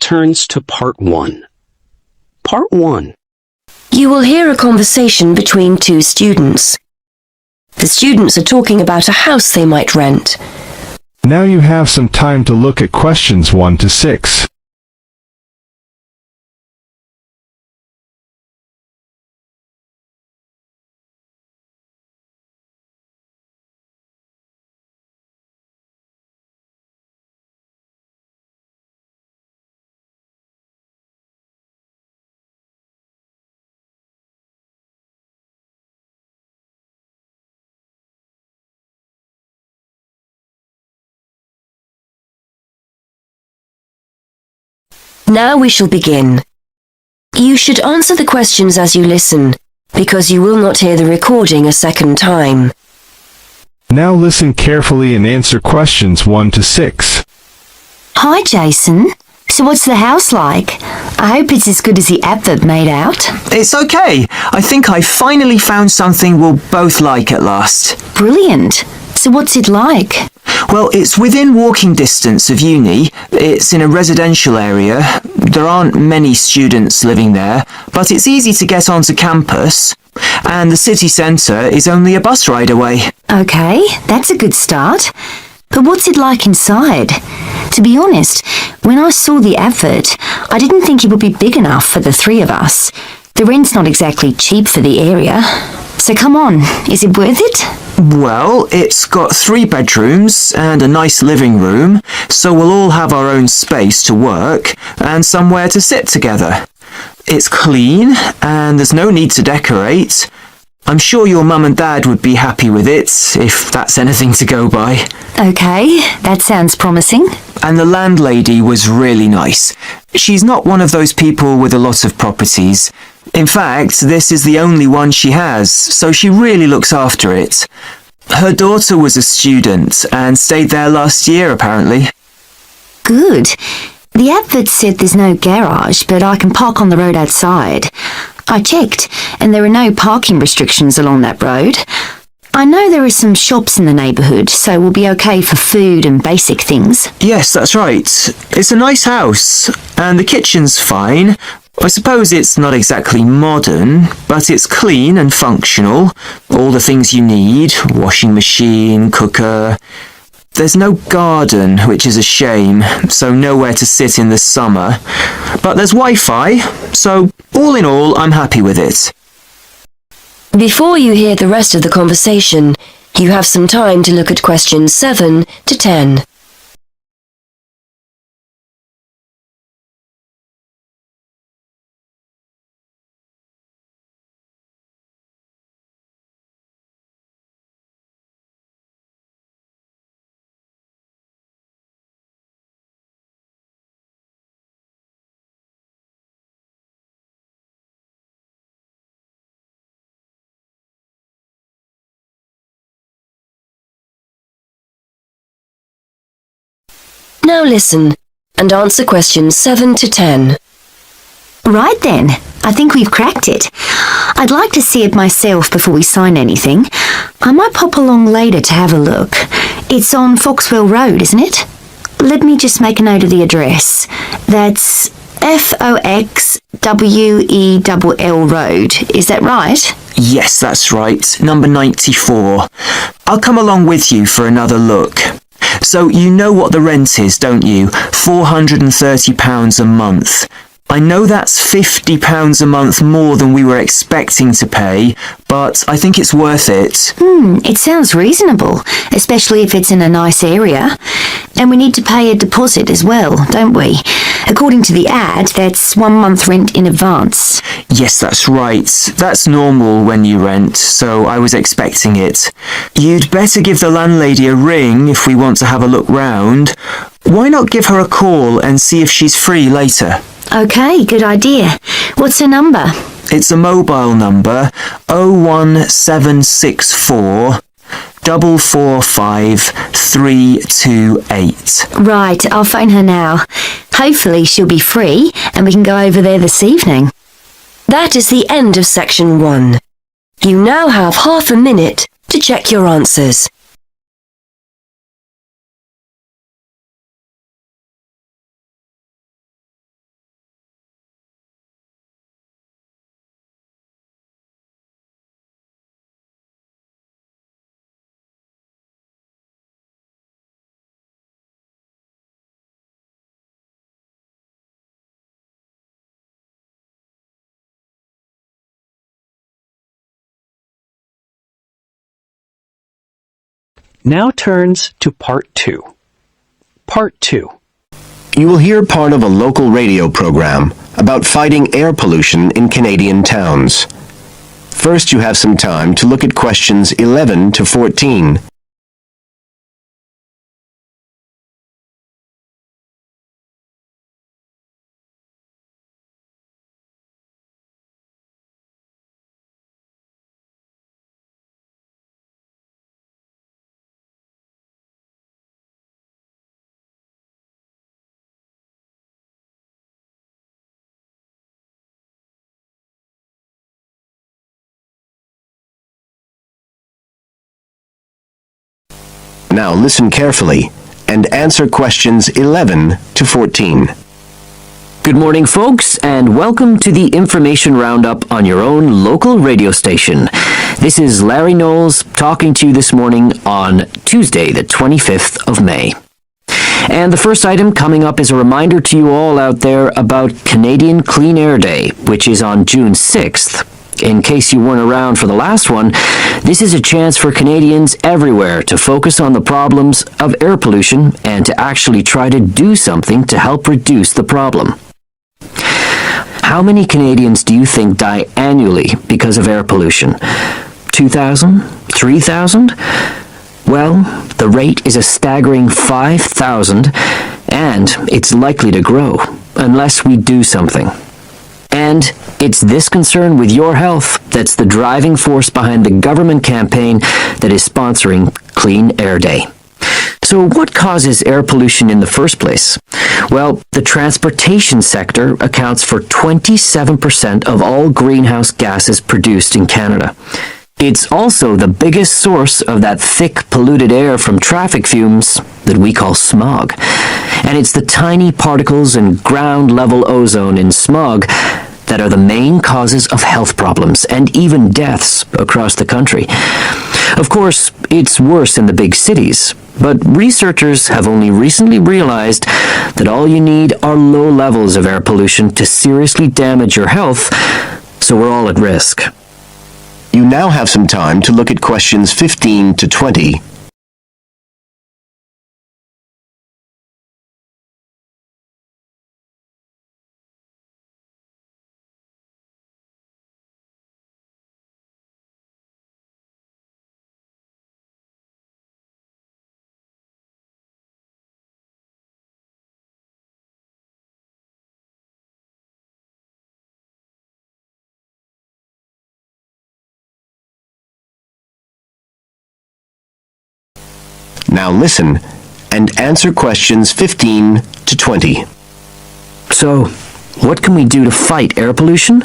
turns to Part 1. Part 1. You will hear a conversation between two students. The students are talking about a house they might rent. Now you have some time to look at questions 1 to 6. Now we shall begin. You should answer the questions as you listen, because you will not hear the recording a second time. Now listen carefully and answer questions 1 to 6. Hi, Jason. So what's the house like? I hope it's as good as the advert made out. It's okay. I think I finally found something we'll both like at last. Brilliant. So what's it like? Well, it's within walking distance of uni. It's in a residential area. There aren't many students living there, but it's easy to get onto campus. And the city centre is only a bus ride away. Okay, that's a good start. But what's it like inside? To be honest, when I saw the advert, I didn't think it would be big enough for the three of us. The rent's not exactly cheap for the area. So come on, is it worth it? Well, it's got 3 bedrooms and a nice living room, so we'll all have our own space to work and somewhere to sit together. It's clean and there's no need to decorate. I'm sure your mum and dad would be happy with it, if that's anything to go by. Okay, that sounds promising. And the landlady was really nice. She's not one of those people with a lot of properties. In fact, this is the only one she has, so she really looks after it. Her daughter was a student and stayed there last year, apparently. Good. The advert said there's no garage, but I can park on the road outside. I checked, and there are no parking restrictions along that road. I know there are some shops in the neighbourhood, so we'll be okay for food and basic things. Yes, that's right. It's a nice house, and the kitchen's fine. I suppose it's not exactly modern, but it's clean and functional. All the things you need, washing machine, cooker. There's no garden, which is a shame, so nowhere to sit in the summer. But there's Wi-Fi, so all in all, I'm happy with it. Before you hear the rest of the conversation, you have some time to look at questions 7 to 10. Now listen and answer questions 7 to 10. Right then, I think we've cracked it. I'd like to see it myself before we sign anything. I might pop along later to have a look. It's on Foxwell Road, isn't it? Let me just make a note of the address. That's Foxwell Road. Is that right? Yes, that's right. Number 94. I'll come along with you for another look. So you know what the rent is, don't you? £430 a month. I know that's £50 a month more than we were expecting to pay, but I think it's worth it. It sounds reasonable, especially if it's in a nice area. And we need to pay a deposit as well, don't we? According to the ad, that's 1 month rent in advance. Yes, that's right. That's normal when you rent, so I was expecting it. You'd better give the landlady a ring if we want to have a look round. Why not give her a call and see if she's free later? Okay, good idea. What's her number? It's a mobile number, 01764 445 328. Right, I'll phone her now. Hopefully she'll be free and we can go over there this evening. That is the end of section 1. You now have half a minute to check your answers. Now turns to Part 2. Part 2. You will hear part of a local radio program about fighting air pollution in Canadian towns. First, you have some time to look at questions 11 to 14. Now listen carefully and answer questions 11 to 14. Good morning, folks, and welcome to the Information Roundup on your own local radio station. This is Larry Knowles talking to you this morning on Tuesday, the 25th of May. And the first item coming up is a reminder to you all out there about Canadian Clean Air Day, which is on June 6th. In case you weren't around for the last one, this is a chance for Canadians everywhere to focus on the problems of air pollution and to actually try to do something to help reduce the problem. How many Canadians do you think die annually because of air pollution? 2,000? 3,000? Well, the rate is a staggering 5,000, and it's likely to grow unless we do something. And it's this concern with your health that's the driving force behind the government campaign that is sponsoring Clean Air Day. So what causes air pollution in the first place? Well, the transportation sector accounts for 27% of all greenhouse gases produced in Canada. It's also the biggest source of that thick, polluted air from traffic fumes that we call smog. And it's the tiny particles and ground-level ozone in smog that are the main causes of health problems and even deaths across the country. Of course, it's worse in the big cities, but researchers have only recently realized that all you need are low levels of air pollution to seriously damage your health, so we're all at risk. You now have some time to look at questions 15 to 20. Now listen and answer questions 15 to 20. So, what can we do to fight air pollution?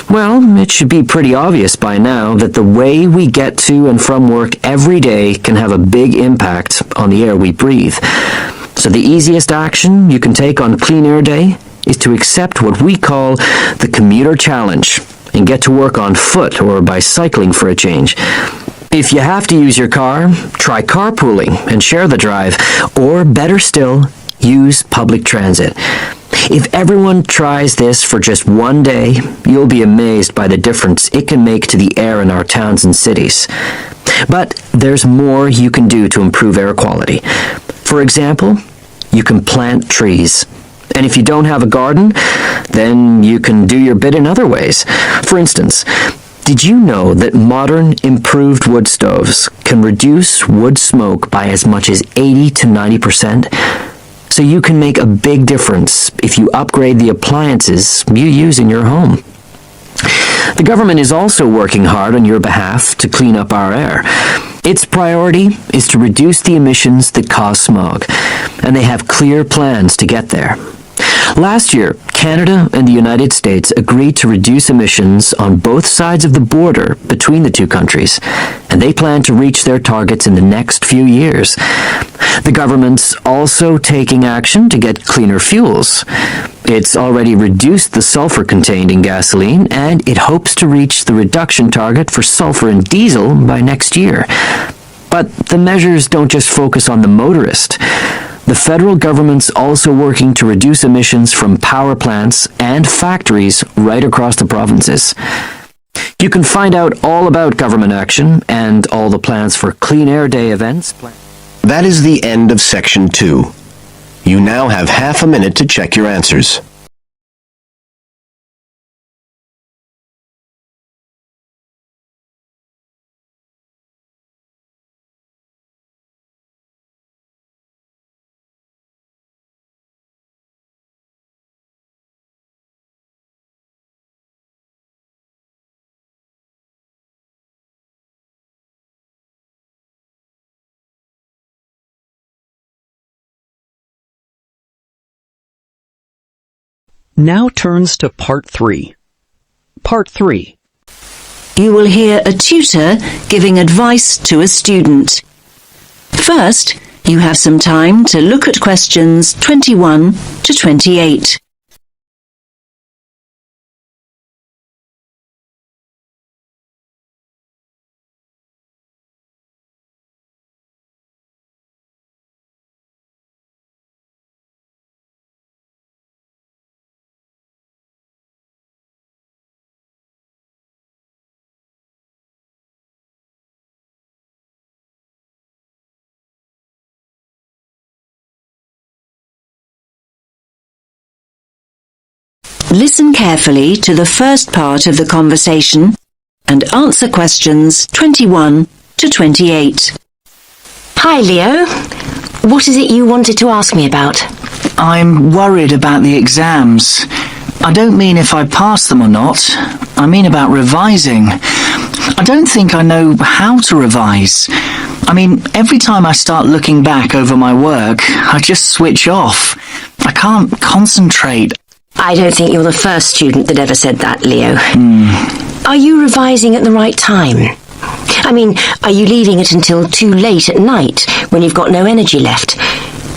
Well, it should be pretty obvious by now that the way we get to and from work every day can have a big impact on the air we breathe. So the easiest action you can take on Clean Air Day is to accept what we call the commuter challenge and get to work on foot or by cycling for a change. If you have to use your car, try carpooling and share the drive, or better still, use public transit. If everyone tries this for just one day, you'll be amazed by the difference it can make to the air in our towns and cities. But there's more you can do to improve air quality. For example, you can plant trees. And if you don't have a garden, then you can do your bit in other ways. For instance, did you know that modern, improved wood stoves can reduce wood smoke by as much as 80 to 90%? So you can make a big difference if you upgrade the appliances you use in your home. The government is also working hard on your behalf to clean up our air. Its priority is to reduce the emissions that cause smog, and they have clear plans to get there. Last year, Canada and the United States agreed to reduce emissions on both sides of the border between the two countries, and they plan to reach their targets in the next few years. The government's also taking action to get cleaner fuels. It's already reduced the sulfur contained in gasoline, and it hopes to reach the reduction target for sulfur in diesel by next year. But the measures don't just focus on the motorist. The federal government's also working to reduce emissions from power plants and factories right across the provinces. You can find out all about government action and all the plans for Clean Air Day events. That is the end of Section 2. You now have half a minute to check your answers. Now turns to Part 3. Part 3. You will hear a tutor giving advice to a student. First, you have some time to look at questions 21 to 28. Listen carefully to the first part of the conversation and answer questions 21 to 28. Hi, Leo. What is it you wanted to ask me about? I'm worried about the exams. I don't mean if I pass them or not. I mean about revising. I don't think I know how to revise. I mean, every time I start looking back over my work, I just switch off. I can't concentrate. I don't think you're the first student that ever said that, Leo. Are you revising at the right time? I mean, are you leaving it until too late at night when you've got no energy left?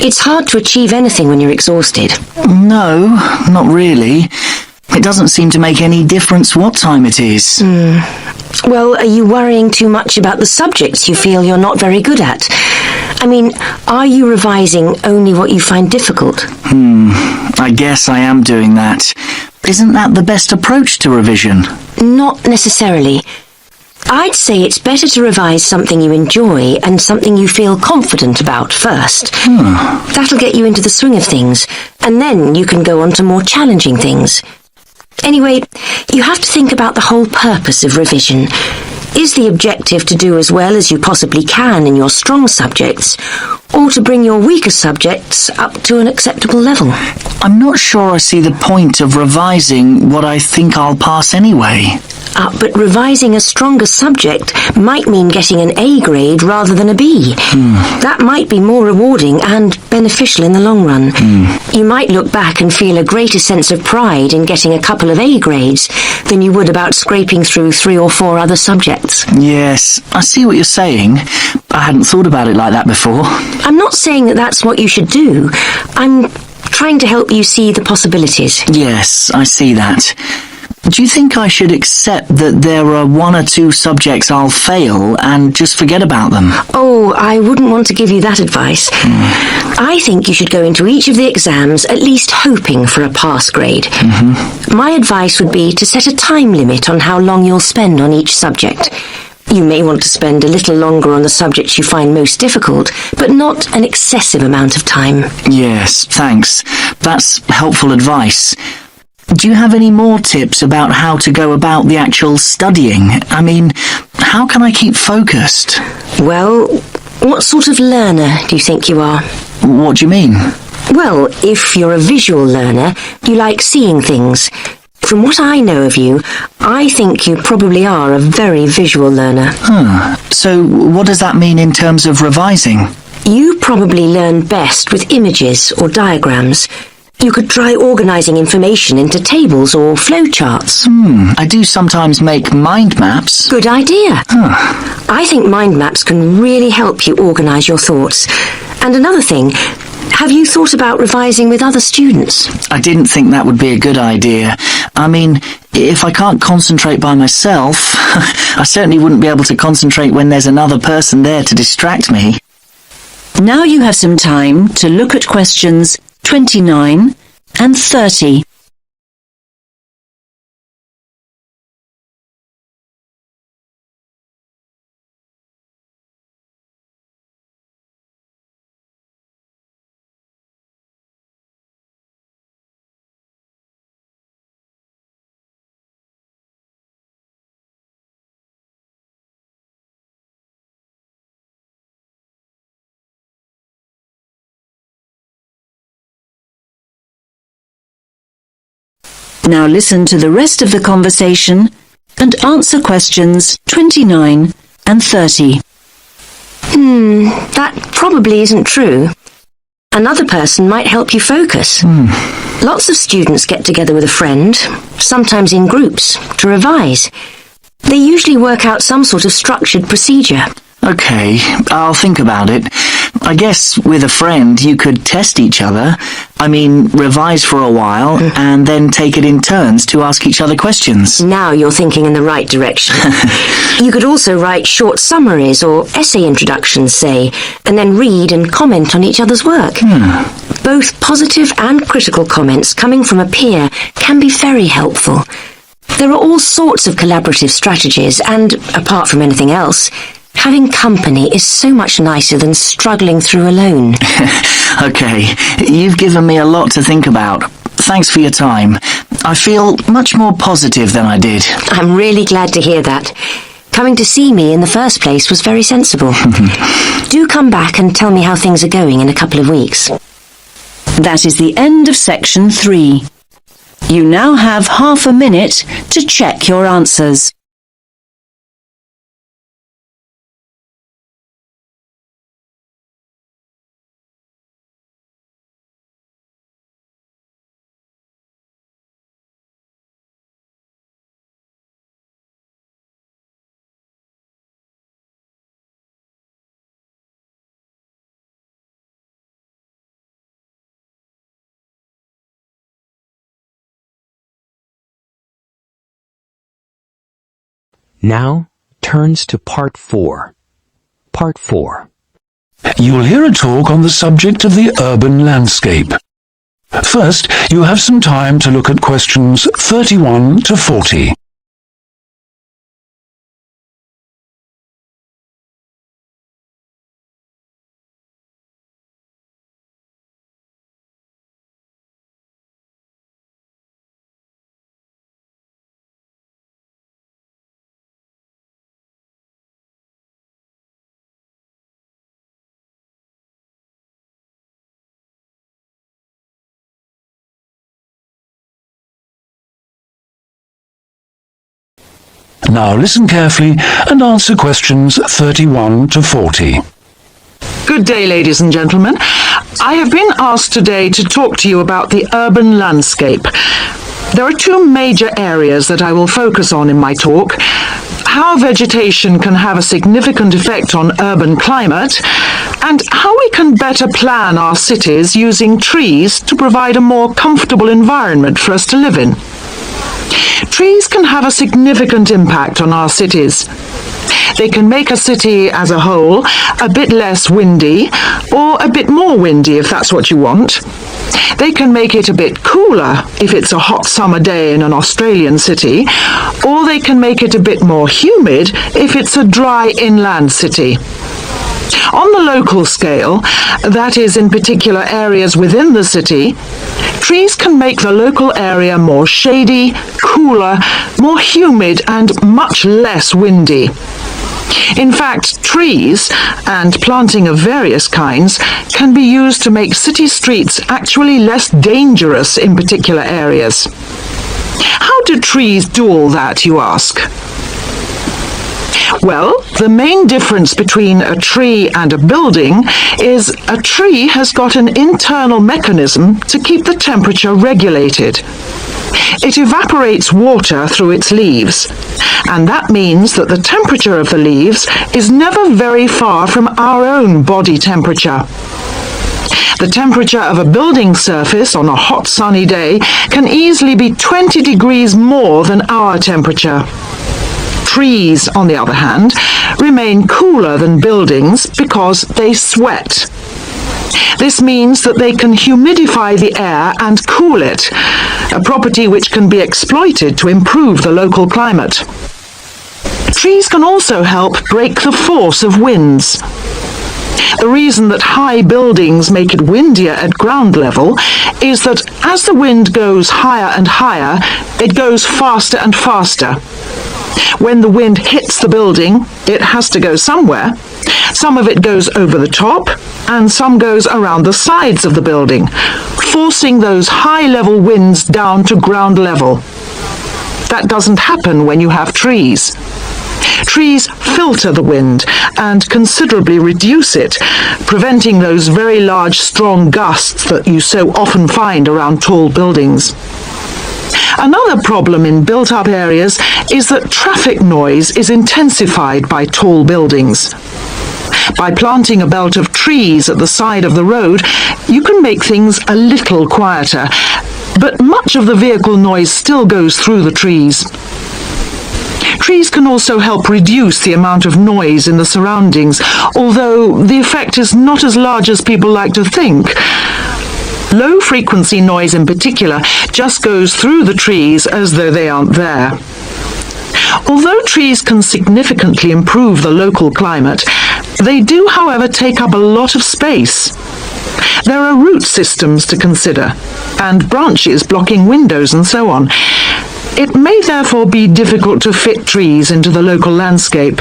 It's hard to achieve anything when you're exhausted. No, not really. It doesn't seem to make any difference what time it is. Well, are you worrying too much about the subjects you feel you're not very good at? I mean, are you revising only what you find difficult? I guess I am doing that. Isn't that the best approach to revision? Not necessarily. I'd say it's better to revise something you enjoy and something you feel confident about first. That'll get you into the swing of things, and then you can go on to more challenging things. Anyway, you have to think about the whole purpose of revision. Is the objective to do as well as you possibly can in your strong subjects, or to bring your weaker subjects up to an acceptable level? I'm not sure I see the point of revising what I think I'll pass anyway. But revising a stronger subject might mean getting an A grade rather than a B. That might be more rewarding and beneficial in the long run. You might look back and feel a greater sense of pride in getting a couple of A grades than you would about scraping through 3 or 4 other subjects. Yes, I see what you're saying. I hadn't thought about it like that before. I'm not saying that that's what you should do. I'm trying to help you see the possibilities. Yes, I see that. Do you think I should accept that there are 1 or 2 subjects I'll fail and just forget about them? Oh, I wouldn't want to give you that advice. I think you should go into each of the exams at least hoping for a pass grade. My advice would be to set a time limit on how long you'll spend on each subject. You may want to spend a little longer on the subjects you find most difficult, but not an excessive amount of time. Yes, thanks. That's helpful advice. Do you have any more tips about how to go about the actual studying? I mean, how can I keep focused? Well, what sort of learner do you think you are? What do you mean? Well, if you're a visual learner, you like seeing things. From what I know of you, I think you probably are a very visual learner. So what does that mean in terms of revising? You probably learn best with images or diagrams. You could try organising information into tables or flowcharts. I do sometimes make mind maps. Good idea. I think mind maps can really help you organise your thoughts. And another thing, have you thought about revising with other students? I didn't think that would be a good idea. I mean, if I can't concentrate by myself, I certainly wouldn't be able to concentrate when there's another person there to distract me. Now you have some time to look at questions 29 and 30. Now listen to the rest of the conversation and answer questions 29 and 30. That probably isn't true. Another person might help you focus. Lots of students get together with a friend, sometimes in groups, to revise. They usually work out some sort of structured procedure. Okay, I'll think about it. I guess with a friend you could test each other. I mean, revise for a while and then take it in turns to ask each other questions. Now you're thinking in the right direction. You could also write short summaries or essay introductions, say, and then read and comment on each other's work. Both positive and critical comments coming from a peer can be very helpful. There are all sorts of collaborative strategies, and apart from anything else, having company is so much nicer than struggling through alone. Okay, you've given me a lot to think about. Thanks for your time. I feel much more positive than I did. I'm really glad to hear that. Coming to see me in the first place was very sensible. Do come back and tell me how things are going in a couple of weeks. That is the end of section 3. You now have half a minute to check your answers. Now turns to Part 4. Part 4. You will hear a talk on the subject of the urban landscape. First, you have some time to look at questions 31 to 40. Now listen carefully and answer questions 31 to 40. Good day, ladies and gentlemen. I have been asked today to talk to you about the urban landscape. There are two major areas that I will focus on in my talk: how vegetation can have a significant effect on urban climate, and how we can better plan our cities using trees to provide a more comfortable environment for us to live in. Trees can have a significant impact on our cities. They can make a city as a whole a bit less windy, or a bit more windy if that's what you want. They can make it a bit cooler if it's a hot summer day in an Australian city, or they can make it a bit more humid if it's a dry inland city. On the local scale, that is in particular areas within the city, trees can make the local area more shady, cooler, more humid and much less windy. In fact, trees, and planting of various kinds, can be used to make city streets actually less dangerous in particular areas. How do trees do all that, you ask? Well, the main difference between a tree and a building is a tree has got an internal mechanism to keep the temperature regulated. It evaporates water through its leaves, and that means that the temperature of the leaves is never very far from our own body temperature. The temperature of a building surface on a hot sunny day can easily be 20 degrees more than our temperature. Trees, on the other hand, remain cooler than buildings because they sweat. This means that they can humidify the air and cool it, a property which can be exploited to improve the local climate. Trees can also help break the force of winds. The reason that high buildings make it windier at ground level is that as the wind goes higher and higher, it goes faster and faster. When the wind hits the building, it has to go somewhere. Some of it goes over the top, and some goes around the sides of the building, forcing those high-level winds down to ground level. That doesn't happen when you have trees. Trees filter the wind and considerably reduce it, preventing those very large, strong gusts that you so often find around tall buildings. Another problem in built-up areas is that traffic noise is intensified by tall buildings. By planting a belt of trees at the side of the road, you can make things a little quieter, but much of the vehicle noise still goes through the trees. Trees can also help reduce the amount of noise in the surroundings, although the effect is not as large as people like to think. Low-frequency noise in particular just goes through the trees as though they aren't there. Although trees can significantly improve the local climate, they do, however, take up a lot of space. There are root systems to consider, and branches blocking windows and so on. It may therefore be difficult to fit trees into the local landscape.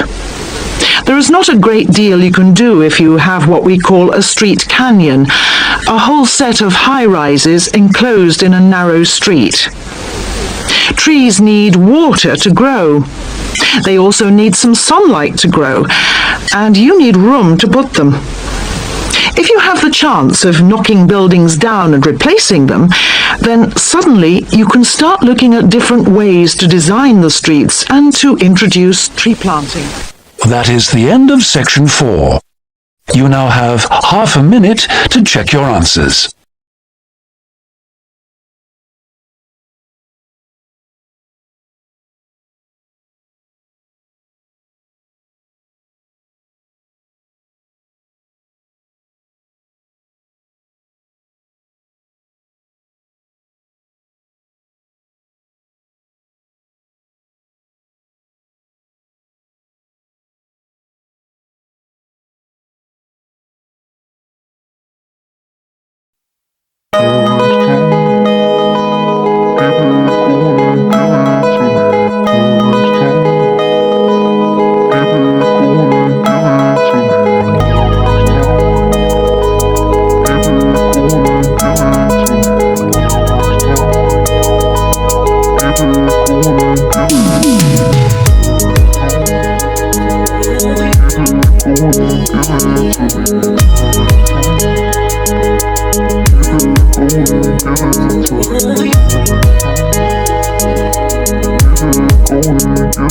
There is not a great deal you can do if you have what we call a street canyon, a whole set of high-rises enclosed in a narrow street. Trees need water to grow. They also need some sunlight to grow, and you need room to put them. If you have the chance of knocking buildings down and replacing them, then suddenly you can start looking at different ways to design the streets and to introduce tree planting. That is the end of section 4. You now have half a minute to check your answers.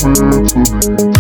Give it to me.